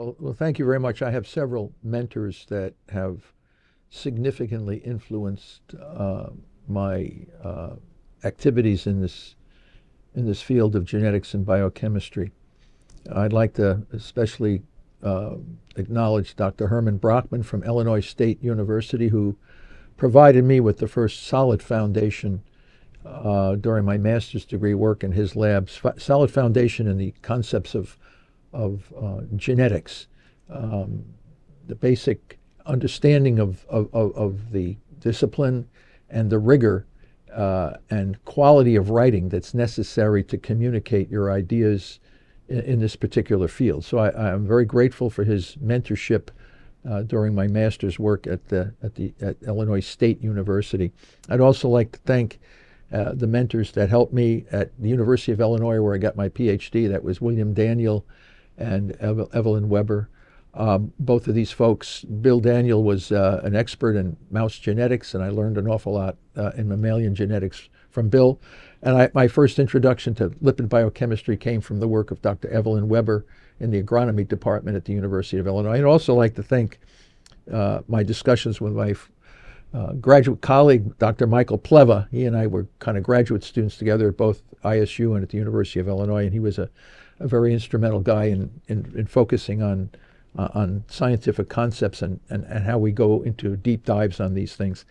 Well, thank you very much. I have several mentors that have significantly influenced my activities in this field of genetics and biochemistry. I'd like to especially acknowledge Dr. Herman Brockman from Illinois State University, who provided me with the first solid foundation during my master's degree work in his labs, solid foundation in the concepts of genetics, the basic understanding of the discipline and the rigor and quality of writing that's necessary to communicate your ideas in this particular field. So I'm very grateful for his mentorship during my master's work at Illinois State University. I'd also like to thank the mentors that helped me at the University of Illinois, where I got my PhD. That was William Daniel and Evelyn Weber. Both of these folks, Bill Daniel was an expert in mouse genetics, and I learned an awful lot in mammalian genetics from Bill. And my first introduction to lipid biochemistry came from the work of Dr. Evelyn Weber in the agronomy department at the University of Illinois. I'd also like to thank my discussions with my graduate colleague, Dr. Michael Plewa. He and I were kind of graduate students together at both ISU and at the University of Illinois, and he was a very instrumental guy in focusing on scientific concepts and how we go into deep dives on these things.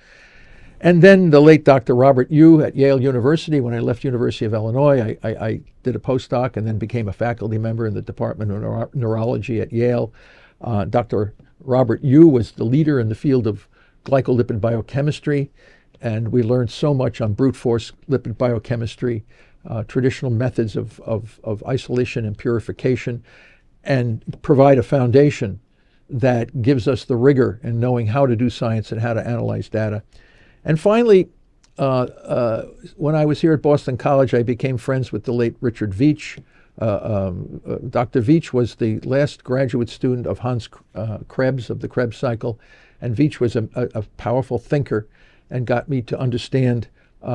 And then the late Dr. Robert Yu at Yale University. When I left University of Illinois, I did a postdoc and then became a faculty member in the Department of Neurology at Yale. Dr. Robert Yu was the leader in the field of glycolipid biochemistry, and we learned so much on brute force lipid biochemistry, traditional methods of isolation and purification, and provide a foundation that gives us the rigor in knowing how to do science and how to analyze data. And finally, when I was here at Boston College, I became friends with the late Richard Veech. Dr. Veech was the last graduate student of Hans Krebs, of the Krebs cycle, and Veech was a powerful thinker and got me to understand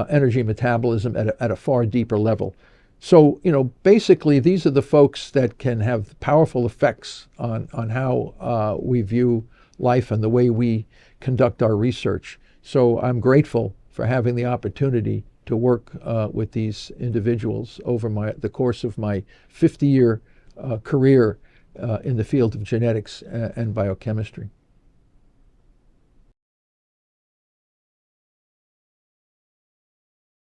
energy metabolism at a far deeper level. So, basically, these are the folks that can have powerful effects on how we view life and the way we conduct our research. So I'm grateful for having the opportunity to work with these individuals over the course of my 50-year career in the field of genetics and biochemistry.